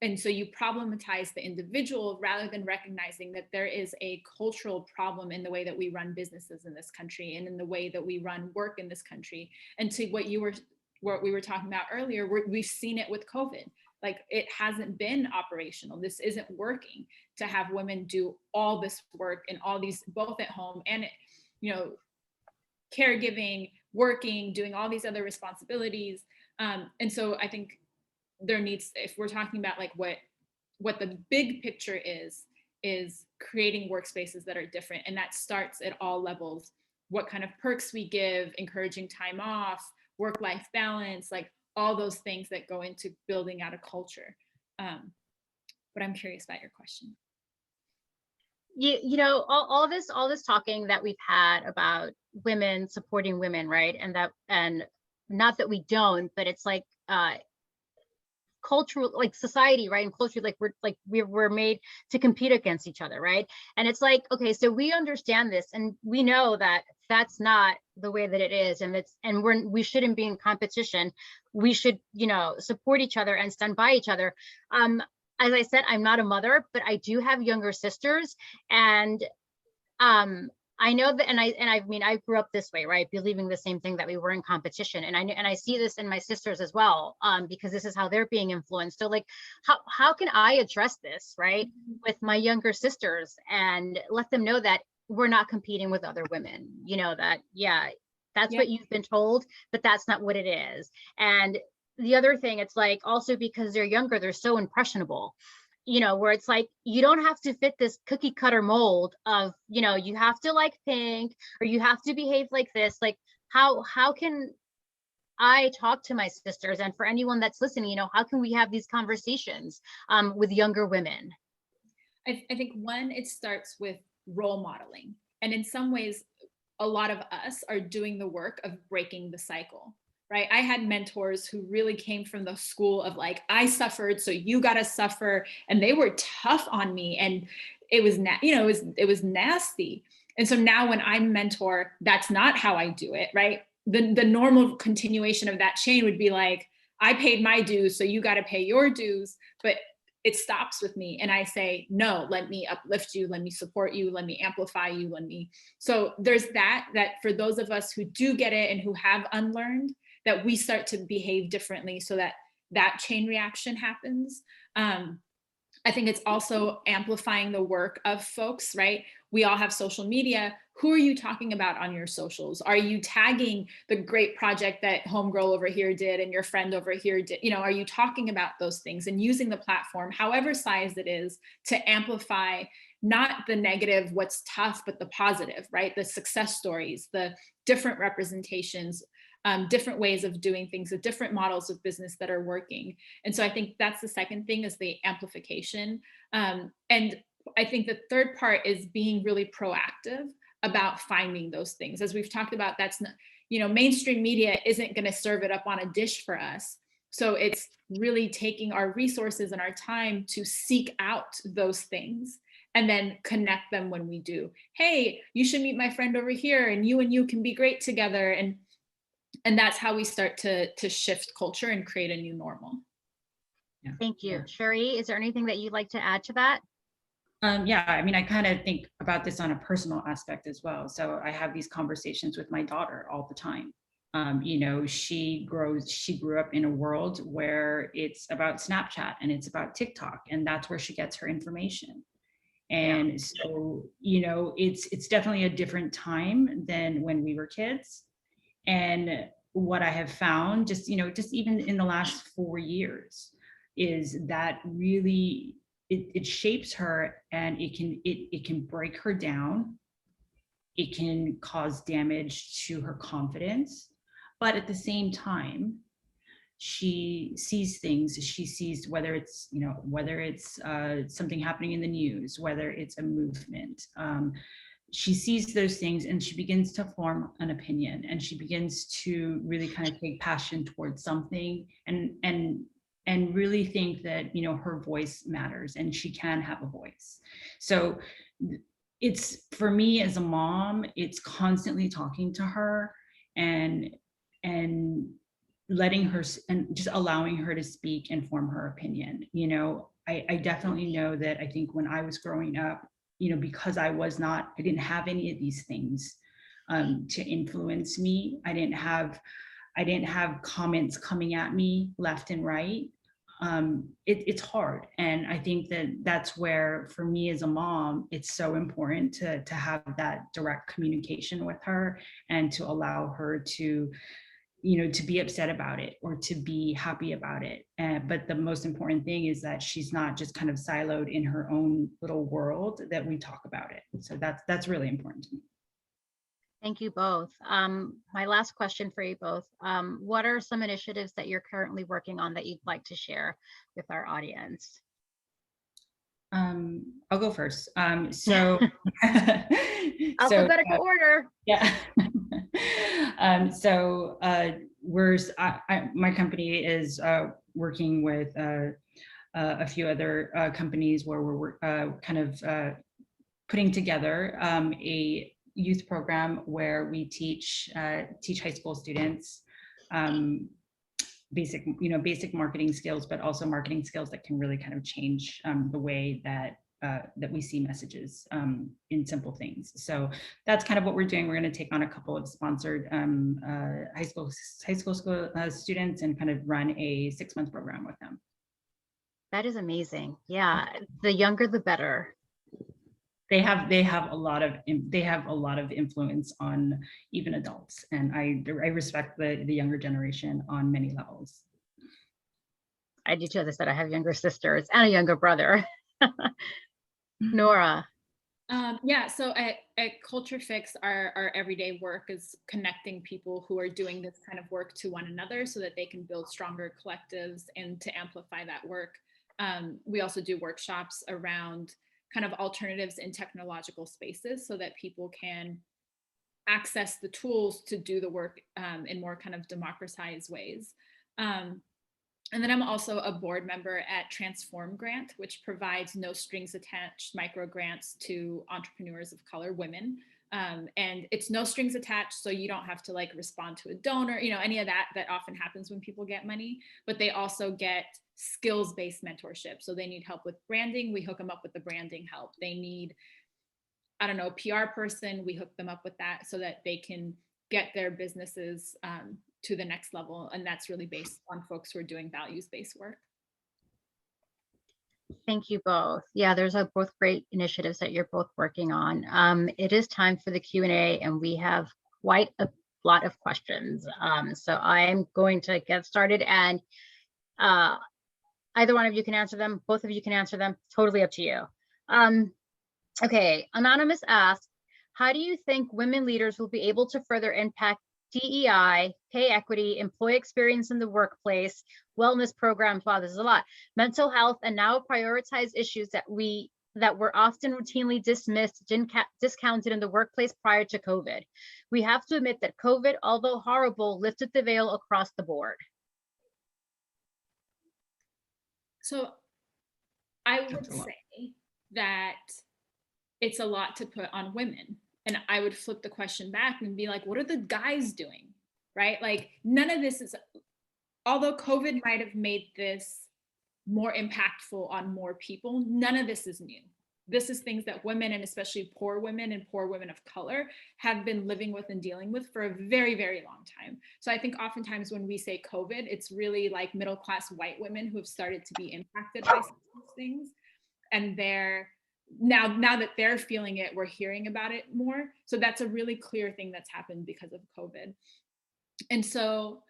And so you problematize the individual rather than recognizing that there is a cultural problem in the way that we run businesses in this country and in the way that we run work in this country. And to what we were talking about earlier, we've seen it with COVID. Like, it hasn't been operational. This isn't working, to have women do all this work and all these, both at home and, caregiving, working, doing all these other responsibilities. And so I think there needs, if we're talking about like what the big picture is creating workspaces that are different. And that starts at all levels. What kind of perks we give, encouraging time off, work-life balance, like all those things that go into building out a culture. But I'm curious about your question. All this talking that we've had about women supporting women, right? And not that we don't, but it's like cultural, like society, right? And culture, like we're made to compete against each other, right? And it's like, okay, so we understand this and we know that that's not the way that it is, and we shouldn't be in competition. We should, support each other and stand by each other. As I said, I'm not a mother, but I do have younger sisters, and I know that, and I grew up this way, right? Believing the same thing, that we were in competition, and I see this in my sisters as well, because this is how they're being influenced. So like, how can I address this, right, with my younger sisters and let them know that we're not competing with other women, that, yeah, that's what you've been told, but that's not what it is. And the other thing, it's like, also because they're younger, they're so impressionable, where it's like, you don't have to fit this cookie cutter mold of, you have to like pink, or you have to behave like this. Like, how can I talk to my sisters, and for anyone that's listening, how can we have these conversations with younger women? I think one, it starts with role modeling. And in some ways, a lot of us are doing the work of breaking the cycle. Right? I had mentors who really came from the school of like, I suffered, so you got to suffer. And they were tough on me. And it was, it was nasty. And so now when I mentor, that's not how I do it. Right? The normal continuation of that chain would be like, I paid my dues, so you got to pay your dues. But it stops with me. And I say, no, let me uplift you. Let me support you. Let me amplify you. So there's that for those of us who do get it and who have unlearned, that we start to behave differently so that chain reaction happens. I think it's also amplifying the work of folks, right? We all have social media. Who are you talking about on your socials? Are you tagging the great project that homegirl over here did and your friend over here did? Are you talking about those things and using the platform, however size it is, to amplify not the negative, what's tough, but the positive, right? The success stories, the different representations, different ways of doing things, the different models of business that are working. And so I think that's the second thing, is the amplification. And I think the third part is being really proactive about finding those things. As we've talked about, that's not, mainstream media isn't going to serve it up on a dish for us. So it's really taking our resources and our time to seek out those things and then connect them when we do. Hey, you should meet my friend over here, and you can be great together. And that's how we start to shift culture and create a new normal. Yeah. Thank you. Cherie, is there anything that you'd like to add to that? Yeah, I kind of think about this on a personal aspect as well. So I have these conversations with my daughter all the time. She grew up in a world where it's about Snapchat and it's about TikTok, and that's where she gets her information. And so, it's definitely a different time than when we were kids. And what I have found, just even in the last 4 years, is that really it shapes her, and it can break her down. It can cause damage to her confidence, but at the same time, she sees things. She sees whether it's something happening in the news, whether it's a movement. She sees those things and she begins to form an opinion, and she begins to really kind of take passion towards something and really think that, her voice matters and she can have a voice. So it's, for me as a mom, it's constantly talking to her and letting her, and just allowing her to speak and form her opinion. I definitely know that I think when I was growing up, because I didn't have any of these things to influence me. I didn't have comments coming at me left and right. It's hard. And I think that's where, for me as a mom, it's so important to have that direct communication with her and to allow her to be upset about it or to be happy about it. But the most important thing is that she's not just kind of siloed in her own little world, that we talk about it. So that's really important to me. Thank you both. My last question for you both. What are some initiatives that you're currently working on that you'd like to share with our audience? I'll go first. Alphabetical order. Yeah. My company is working with a few other companies where we're kind of putting together a youth program where we teach high school students basic marketing skills, but also marketing skills that can really kind of change the way that we see messages in simple things. So that's kind of what we're doing. We're going to take on a couple of sponsored high school students and kind of run a 6-month program with them. That is amazing. Yeah, the younger the better. They have a lot of influence on even adults, and I respect the younger generation on many levels. I do too. As I said, I have younger sisters and a younger brother. Nora. Yeah, so at Culture Fix, our everyday work is connecting people who are doing this kind of work to one another so that they can build stronger collectives and to amplify that work. We also do workshops around kind of alternatives in technological spaces so that people can access the tools to do the work in more kind of democratized ways. And then I'm also a board member at Transform Grant, which provides no strings attached micro grants to entrepreneurs of color, women. And it's no strings attached, so you don't have to like respond to a donor, any of that often happens when people get money, but they also get skills-based mentorship. So they need help with branding, we hook them up with the branding help. They need, I don't know, a PR person, we hook them up with that so that they can get their businesses to the next level. And that's really based on folks who are doing values-based work. Thank you both. Yeah, there's both great initiatives that you're both working on. It is time for the Q&A, and we have quite a lot of questions. So I'm going to get started, and either one of you can answer them, both of you can answer them, totally up to you. Okay, Anonymous asks, how do you think women leaders will be able to further impact DEI, pay equity, employee experience in the workplace, wellness programs, wow, this is a lot, mental health, and now prioritize issues that were often routinely dismissed, discounted in the workplace prior to COVID? We have to admit that COVID, although horrible, lifted the veil across the board. So I would say that it's a lot to put on women. And I would flip the question back and be like, what are the guys doing, right? Like none of this is, although COVID might have made this more impactful on more people, none of this is new. This is things that women, and especially poor women and poor women of color, have been living with and dealing with for a very, very long time. So I think oftentimes when we say COVID, it's really like middle-class white women who have started to be impacted by some of these things. And now that they're feeling it, we're hearing about it more. So that's a really clear thing that's happened because of COVID. And so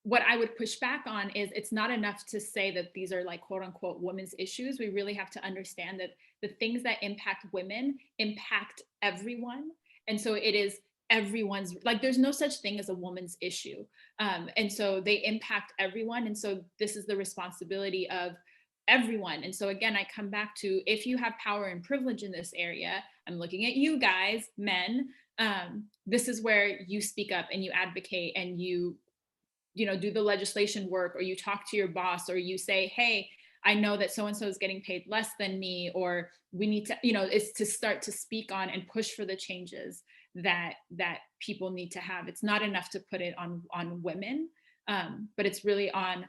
what I would push back on is it's not enough to say that these are like quote unquote women's issues. We really have to understand that the things that impact women impact everyone. And so it is everyone's, like there's no such thing as a woman's issue. And so they impact everyone. And so this is the responsibility of everyone. And so again, I come back to, if you have power and privilege in this area, I'm looking at you guys, men, this is where you speak up and you advocate and you do the legislation work, or you talk to your boss, or you say, hey, I know that so-and-so is getting paid less than me, or we need to, it's to start to speak on and push for the changes that people need to have. It's not enough to put it on women, but it's really on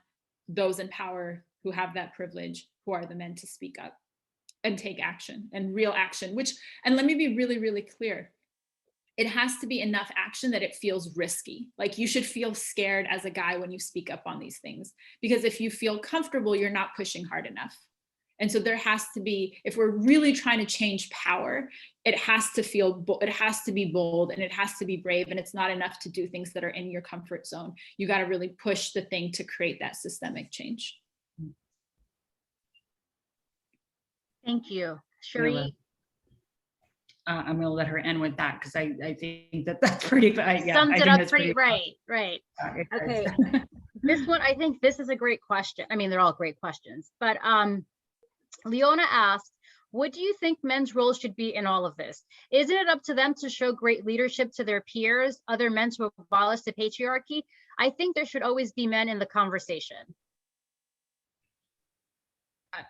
those in power who have that privilege, who are the men to speak up and take action and real action, and let me be really, really clear. It has to be enough action that it feels risky. Like, you should feel scared as a guy when you speak up on these things, because if you feel comfortable, you're not pushing hard enough. And so there has to be, if we're really trying to change power, it has to be bold, and it has to be brave. And it's not enough to do things that are in your comfort zone. You got to really push the thing to create that systemic change. Thank you. Cherie? I'm gonna let her end with that, because I think that's pretty, Summed it up pretty right. Okay. This one, I think this is a great question. I mean, they're all great questions, but Leona asked, what do you think men's role should be in all of this? Isn't it up to them to show great leadership to their peers, other men, to abolish the patriarchy? I think there should always be men in the conversation.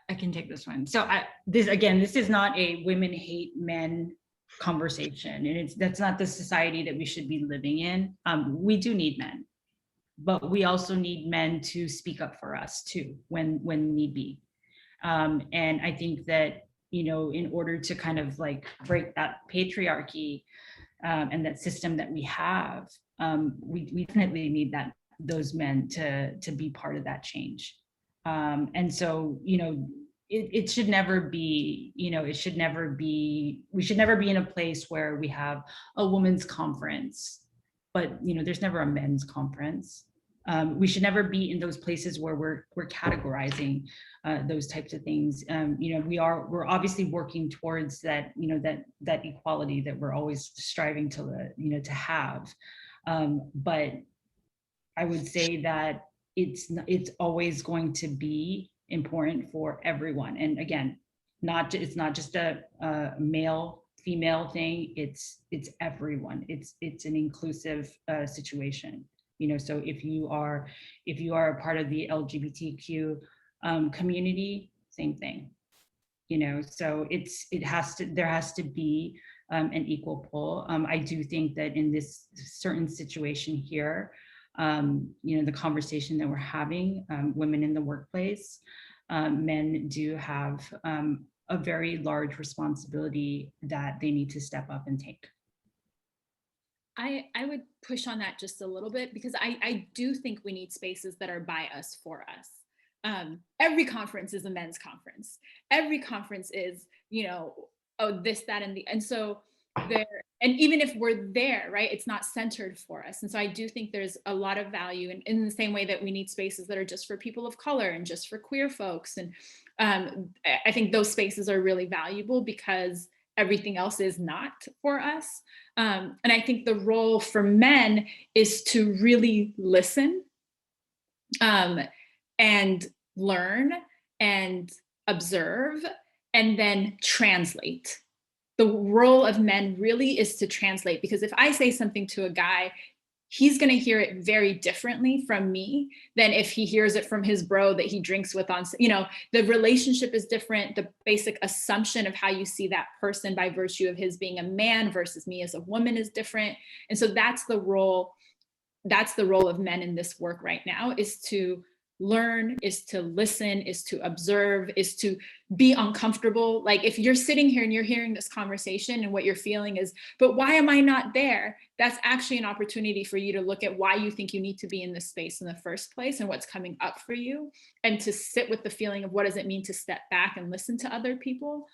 I can take this one. So this is not a women hate men conversation, and that's not the society that we should be living in. We do need men, but we also need men to speak up for us too, when need be. And I think that, in order to kind of like break that patriarchy and that system that we have, we definitely need those men to be part of that change. And so, it should never be, we should never be in a place where we have a women's conference, but, there's never a men's conference. We should never be in those places where we're categorizing those types of things. We're obviously working towards that, that equality that we're always striving to have. But I would say that it's always going to be important for everyone. And again, it's not just a male female thing. It's everyone. It's an inclusive situation. So if you are a part of the LGBTQ community, same thing. So there has to be an equal pull. I do think that in this certain situation here, the conversation that we're having, women in the workplace, men do have a very large responsibility that they need to step up and take. I would push on that just a little bit, because I do think we need spaces that are by us, for us. Every conference is a men's conference. Every conference is, this, that, and so there, and even if we're there, right, it's not centered for us. And so I do think there's a lot of value in the same way that we need spaces that are just for people of color and just for queer folks. And I think those spaces are really valuable, because everything else is not for us. And I think the role for men is to really listen and learn and observe and then translate. The role of men really is to translate, because if I say something to a guy, he's going to hear it very differently from me than if he hears it from his bro that he drinks with on, the relationship is different. The basic assumption of how you see that person by virtue of his being a man versus me as a woman is different. And so that's the role of men in this work right now, is to learn, is to listen, is to observe, is to be uncomfortable. Like, if you're sitting here and you're hearing this conversation and what you're feeling is, but why am I not there? That's actually an opportunity for you to look at why you think you need to be in this space in the first place and what's coming up for you, and to sit with the feeling of what does it mean to step back and listen to other people.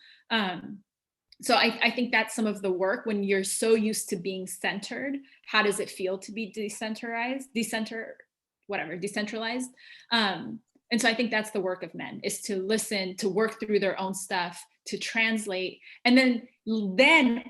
So I think that's some of the work. When you're so used to being centered, how does it feel to be decentralized? And so I think that's the work of men, is to listen, to work through their own stuff, to translate. And then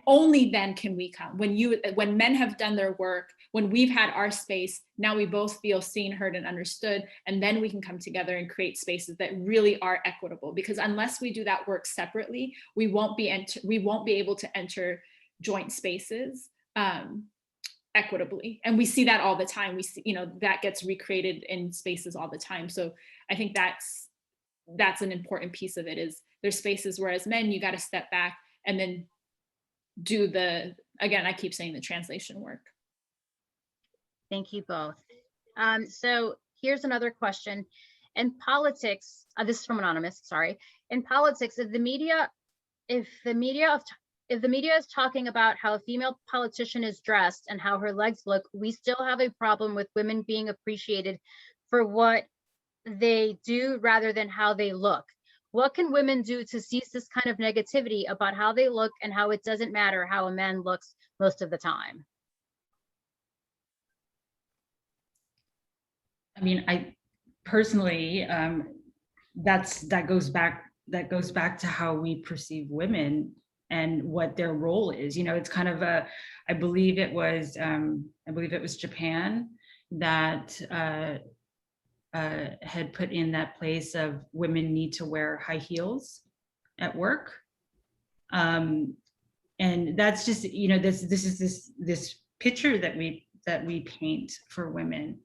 only then can we come. When men have done their work, when we've had our space, now we both feel seen, heard, and understood. And then we can come together and create spaces that really are equitable. Because unless we do that work separately, we won't be able to enter joint spaces equitably. And we see that all the time. We see, that gets recreated in spaces all the time. So I think that's an important piece of it, is there's spaces where as men, you got to step back and then do again, I keep saying the translation work. Thank you both. So here's another question. In politics, this is from Anonymous, sorry. In politics, if the media is talking about how a female politician is dressed and how her legs look, we still have a problem with women being appreciated for what they do rather than how they look. What can women do to cease this kind of negativity about how they look and how it doesn't matter how a man looks most of the time? I mean, I personally, that goes back to how we perceive women and what their role is. You know, it's kind of I believe it was Japan that had put in that place of women need to wear high heels at work. And that's just, you know, this is this picture that we paint for women,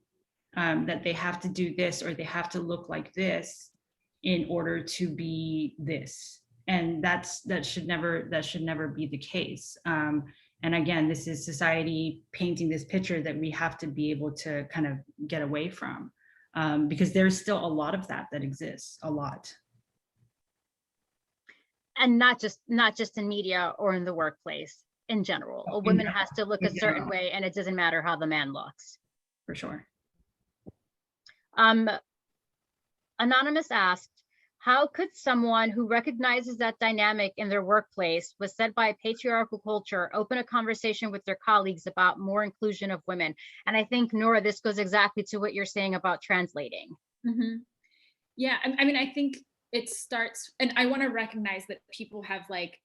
that they have to do this or they have to look like this in order to be this. And that should never be the case. And again, this is society painting this picture that we have to be able to kind of get away from, because there's still a lot of that exists, a lot. And not just in media or in the workplace, in general. A woman has to look a certain way, and it doesn't matter how the man looks. For sure. Anonymous asked, how could someone who recognizes that dynamic in their workplace was set by a patriarchal culture open a conversation with their colleagues about more inclusion of women? And I think, Nora, this goes exactly to what you're saying about translating. Mm-hmm. Yeah, I mean, I think it starts, and I want to recognize that people have like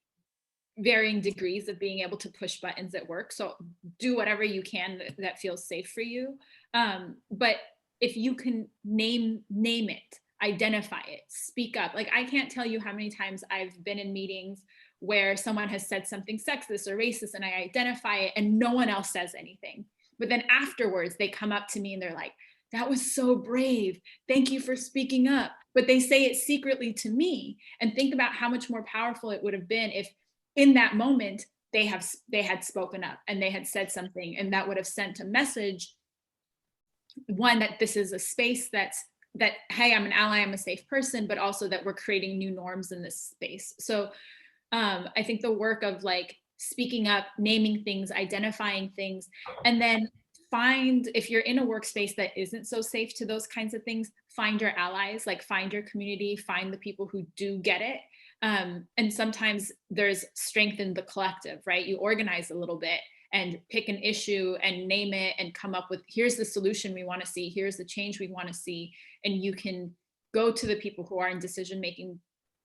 varying degrees of being able to push buttons at work. So do whatever you can that feels safe for you. But if you can name it, identify it, speak up. Like, I can't tell you how many times I've been in meetings where someone has said something sexist or racist and I identify it and no one else says anything. But then afterwards they come up to me and they're like, that was so brave. Thank you for speaking up. But they say it secretly to me. And think about how much more powerful it would have been if in that moment they had spoken up and they had said something, and that would have sent a message, one, that this is a space that, hey, I'm an ally, I'm a safe person, but also that we're creating new norms in this space. So I think the work of like speaking up, naming things, identifying things, and then find, if you're in a workspace that isn't so safe to those kinds of things, find your allies, like find your community, find the people who do get it. And sometimes there's strength in the collective, right? You organize a little bit and pick an issue and name it and come up with, here's the solution we want to see, here's the change we want to see. And you can go to the people who are in decision-making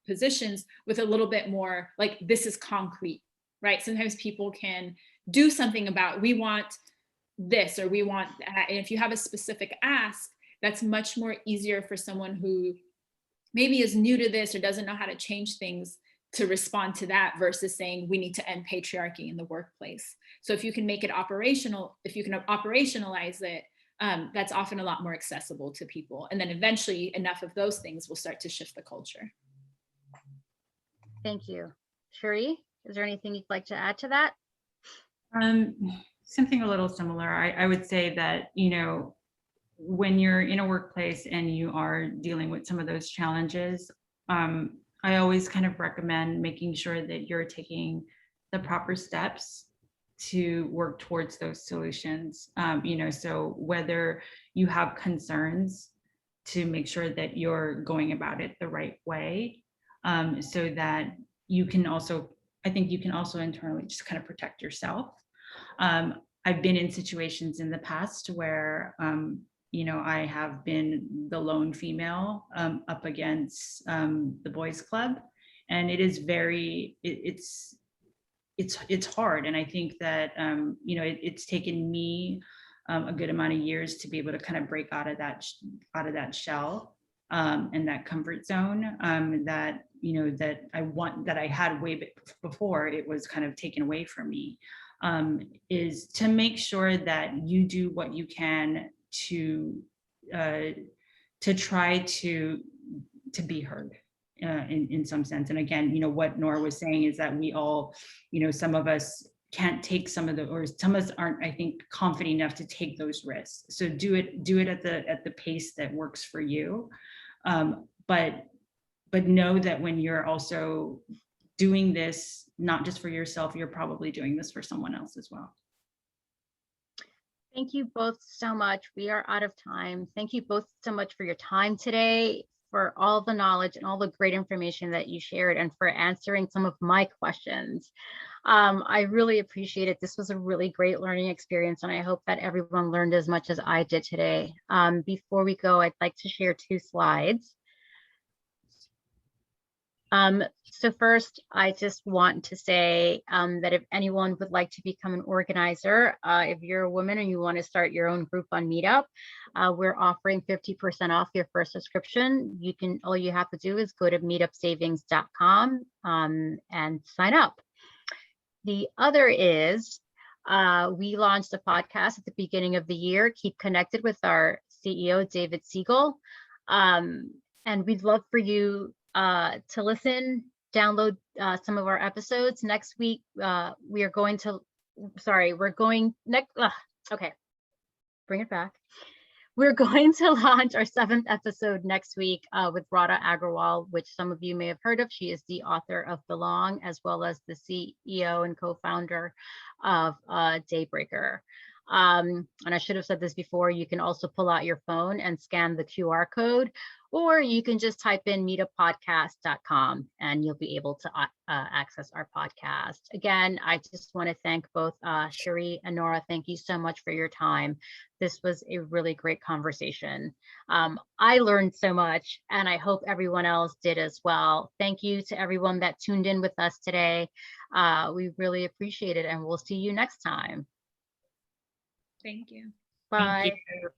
positions with a little bit more like, this is concrete, right? Sometimes people can do something about, we want this or we want that. And if you have a specific ask, that's much more easier for someone who maybe is new to this or doesn't know how to change things to respond to that versus saying we need to end patriarchy in the workplace. So if you can make it operational, if you can operationalize it, that's often a lot more accessible to people. And then eventually enough of those things will start to shift the culture. Thank you. Cherie, is there anything you'd like to add to that? Something a little similar. I would say that, you know, when you're in a workplace and you are dealing with some of those challenges, I always kind of recommend making sure that you're taking the proper steps to work towards those solutions. You know, so whether you have concerns, to make sure that you're going about it the right way, so that you can also, I think you can also internally just kind of protect yourself. I've been in situations in the past where, you know, I have been the lone female up against the boys club, and it is very, it's hard. And I think that, you know, it's taken me a good amount of years to be able to kind of break out of that shell and that comfort zone that, you know, that I had way before it was kind of taken away from me, is to make sure that you do what you can to try to be heard in some sense. And again, you know, what Nora was saying is that we all, you know, some of us can't take some of the, or some of us aren't, I think, confident enough to take those risks. So do it at the pace that works for you. But know that when you're also doing this, not just for yourself, you're probably doing this for someone else as well. Thank you both so much. We are out of time. Thank you both so much for your time today, for all the knowledge and all the great information that you shared, and for answering some of my questions. I really appreciate it. This was a really great learning experience, and I hope that everyone learned as much as I did today. Before we go, I'd like to share 2 slides. So first, I just want to say that if anyone would like to become an organizer, if you're a woman and you want to start your own group on Meetup, we're offering 50% off your first subscription. All you have to do is go to meetupsavings.com and sign up. The other is we launched a podcast at the beginning of the year. Keep connected with our CEO, David Siegel. And we'd love for you to listen, download some of our episodes. Next week, we're going to launch our 7th episode next week with Radha Agrawal, which some of you may have heard of. She is the author of Belong, as well as the CEO and co-founder of Daybreaker. And I should have said this before, you can also pull out your phone and scan the QR code, or you can just type in meetuppodcast.com and you'll be able to access our podcast. Again, I just want to thank both Cherie and Nora. Thank you so much for your time. This was a really great conversation. I learned so much, and I hope everyone else did as well. Thank you to everyone that tuned in with us today. We really appreciate it, and we'll see you next time. Thank you. Bye. Thank you.